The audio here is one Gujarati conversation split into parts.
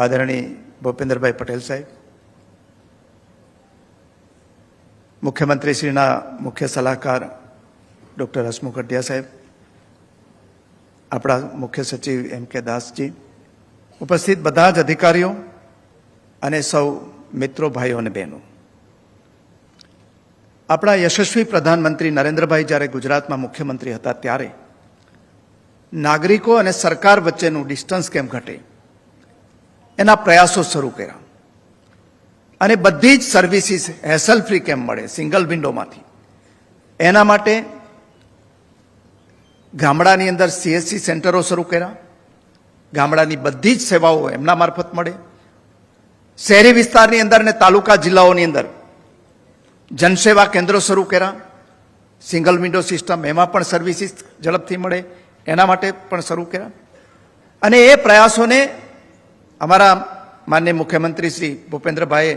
આદરણીય ભૂપેન્દ્રભાઈ પટેલ સાહેબ, મુખ્યમંત્રીશ્રીના મુખ્ય સલાહકાર ડૉક્ટર હસમુખ અઢિયા સાહેબ, આપણા મુખ્ય સચિવ M.K. દાસજી, ઉપસ્થિત બધા જ અધિકારીઓ અને સૌ મિત્રો, ભાઈઓ અને બહેનો, આપણા યશસ્વી પ્રધાનમંત્રી નરેન્દ્રભાઈ જ્યારે ગુજરાતમાં મુખ્યમંત્રી હતા ત્યારે નાગરિકો અને સરકાર વચ્ચેનું ડિસ્ટન્સ કેમ ઘટે એના પ્રયાસો શરૂ કર્યા અને બધી જ સર્વિસીસ હેસલ ફ્રી કેમ મળે સિંગલ વિન્ડોમાંથી, એના માટે ગામડાની અંદર CSC સેન્ટરો શરૂ કર્યા. ગામડાની બધી જ સેવાઓ એમના મારફત મળે. શહેરી વિસ્તારની અંદર અને તાલુકા જિલ્લાઓની અંદર જનસેવા કેન્દ્રો શરૂ કર્યા. સિંગલ વિન્ડો સિસ્ટમ, એમાં પણ સર્વિસીસ ઝડપથી મળે એના માટે પણ શરૂ કર્યા. અને એ પ્રયાસોને અમારા માનનીય મુખ્યમંત્રી શ્રી ભૂપેન્દ્રભાઈએ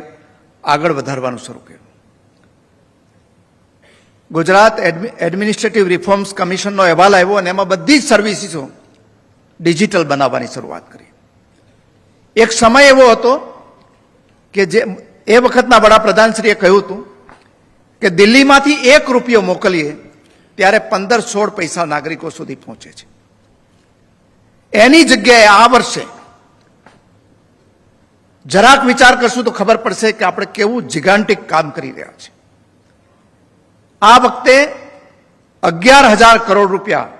આગળ વધારવાનું શરૂ કર્યું. ગુજરાત એડમિનિસ્ટ્રેટિવ રિફોર્મ્સ કમિશનનો અહેવાલ આવ્યો અને એમાં બધી જ સર્વિસીસો ડિજિટલ બનાવવાની શરૂઆત કરી. એક સમય એવો હતો કે જે એ વખતના વડાપ્રધાનશ્રીએ કહ્યું હતું કે દિલ્હીમાંથી ₹1 મોકલીએ ત્યારે 15-16 પૈસા નાગરિકો સુધી પહોંચે છે. એની જગ્યાએ આ વર્ષે જરાક વિચાર કરશું તો ખબર પડશે કે આપણે કેવું જિગાન્ટિક કામ કરી રહ્યા છે. આ વખતે 11,000 કરોડ રૂપિયા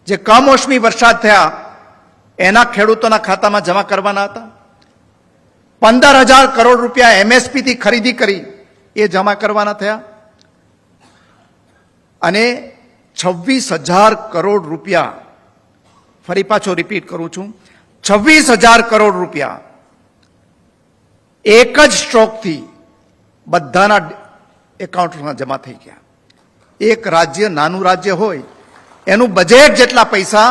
જે કમોસમી વરસાદ થયા એના ખેડૂતોના ખાતામાં જમા કરવાના હતા. 15,000 કરોડ રૂપિયા MSP થી ખરીદી કરી એ જમા કરવાના થયા અને 26,000 કરોડ રૂપિયા, ફરી પાછો રિપીટ કરું છું, 26,000 કરોડ રૂપિયા એક જ સ્ટ્રોકથી બધાના એકાઉન્ટમાં જમા થઈ ગયા. એક રાજ્ય, નાનું રાજ્ય હોય એનું બજેટ જેટલા પૈસા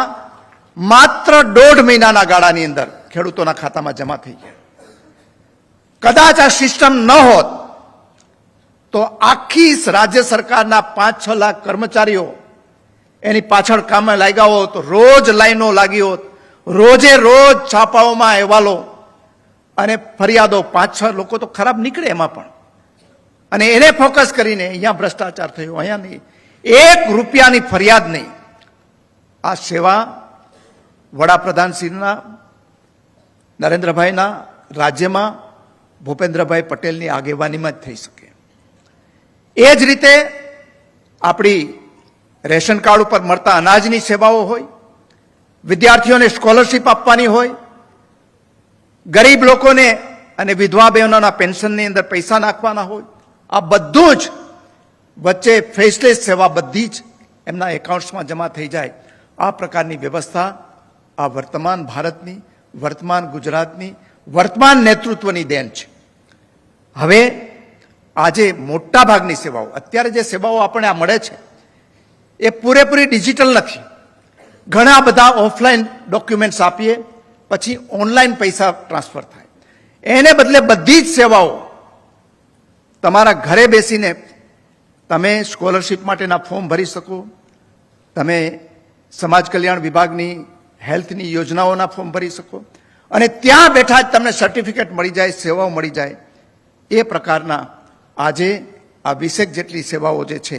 માત્ર 1.5 મહિનાના ગાળાની અંદર ખેડૂતોના ખાતામાં જમા થઈ ગયા. કદાચ આ સિસ્ટમ ન હોત તો આખી રાજ્ય સરકારના 5-6 લાખ કર્મચારીઓ એની પાછળ કામે લાગ્યા હોત, રોજ લાઈનો લાગી હોત, રોજે રોજ છાપાઓમાં અહેવાલો અને ફરિયાદો, 5-6 લોકો તો ખરાબ નીકળે એમાં પણ, અને એને ફોકસ કરીને અહીંયા ભ્રષ્ટાચાર થયો, અહીંયા નહીં, ₹1 ફરિયાદ નહીં. આ સેવા વડાપ્રધાનશ્રીના નરેન્દ્રભાઈના રાજ્યમાં ભૂપેન્દ્રભાઈ પટેલની આગેવાનીમાં જ થઈ શકે. એ જ રીતે આપણી રેશન કાર્ડ ઉપર મળતા અનાજની સેવાઓ હોય, વિદ્યાર્થીઓને સ્કોલરશીપ આપવાની હોય, ગરીબ લોકોને અને વિધવા બહેનોના પેન્શનની અંદર પૈસા નાખવાના હોય, આ બધું જ વચ્ચે ફેસલેસ સેવા બધી જ એમના એકાઉન્ટ્સમાં જમા થઈ જાય. આ પ્રકારની વ્યવસ્થા આ વર્તમાન ભારતની, વર્તમાન ગુજરાતની, વર્તમાન નેતૃત્વની દેન છે. હવે આજે મોટા ભાગની સેવાઓ, અત્યારે જે સેવાઓ આપણને આ મળે છે એ પૂરેપૂરી ડિજિટલ નથી. ઘણા બધા ઓફલાઈન ડોક્યુમેન્ટ્સ આપીએ પછી ઓનલાઈન પૈસા ટ્રાન્સફર થાય. એને બદલે બધી જ સેવાઓ તમારા ઘરે બેસીને તમે સ્કોલરશીપ માટેના ફોર્મ ભરી શકો, તમે સમાજ કલ્યાણ વિભાગની હેલ્થની યોજનાઓના ફોર્મ ભરી શકો અને ત્યાં બેઠા જ તમને સર્ટિફિકેટ મળી જાય, સેવાઓ મળી જાય. એ પ્રકારના આજે આ 20 જેટલી સેવાઓ જે છે,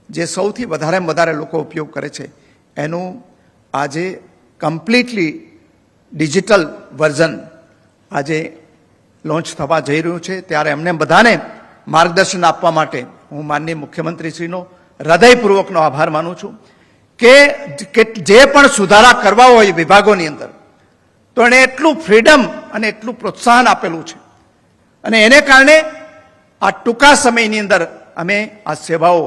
જે સૌથી વધારેમાં વધારે લોકો ઉપયોગ કરે છે, એનું આજે કમ્પ્લીટલી ડિજિટલ વર્ઝન આજે લોન્ચ થવા જઈ રહ્યું છે. ત્યારે એમને બધાને માર્ગદર્શન આપવા માટે હું માનનીય મુખ્યમંત્રીશ્રીનો હૃદયપૂર્વકનો આભાર માનું છું કે જે પણ સુધારા કરવા હોય વિભાગોની અંદર તો એણે એટલું ફ્રીડમ અને એટલું પ્રોત્સાહન આપેલું છે અને એને કારણે આ ટૂંકા સમયની અંદર અમે આ સેવાઓ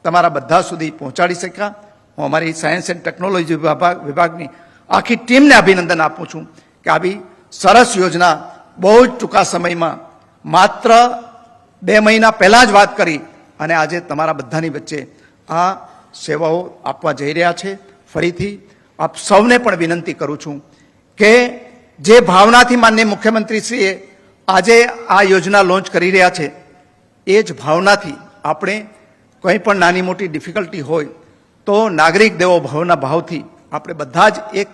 તમારા બધા સુધી પહોંચાડી શક્યા. હું અમારી સાયન્સ એન્ડ ટેકનોલોજી વિભાગની આખી ટીમને અભિનંદન આપું છું કે આવી સરસ યોજના બહુ જ ટૂંકા સમયમાં, માત્ર 2 મહિના પહેલાં જ વાત કરી અને આજે તમારા બધાની વચ્ચે આ સેવાઓ આપવા જઈ રહ્યા છે. ફરીથી આપ સૌને પણ વિનંતી કરું છું કે જે ભાવનાથી માનનીય મુખ્યમંત્રીશ્રીએ આજે આ યોજના લોન્ચ કરી રહ્યા છે એ જ ભાવનાથી આપણે કંઈ પણ નાની મોટી ડિફિકલ્ટી હોય તો નાગરિક દેવો ભવના ભાવથી આપણે બધા જ એક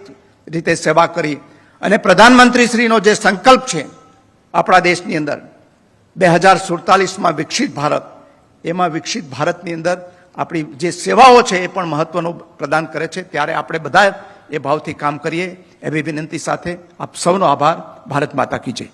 રીતે સેવા કરી અને પ્રધાનમંત્રીશ્રીનો જે સંકલ્પ છે આપણા દેશની અંદર 2047માં વિકસિત ભારત, એમાં વિકસિત ભારતની અંદર આપણી જે સેવાઓ છે એ પણ મહત્વનું પ્રદાન કરે છે. ત્યારે આપણે બધા એ ભાવથી કામ કરીએ એવી વિનંતી સાથે આપ સૌનો આભાર. ભારત માતા કી જય.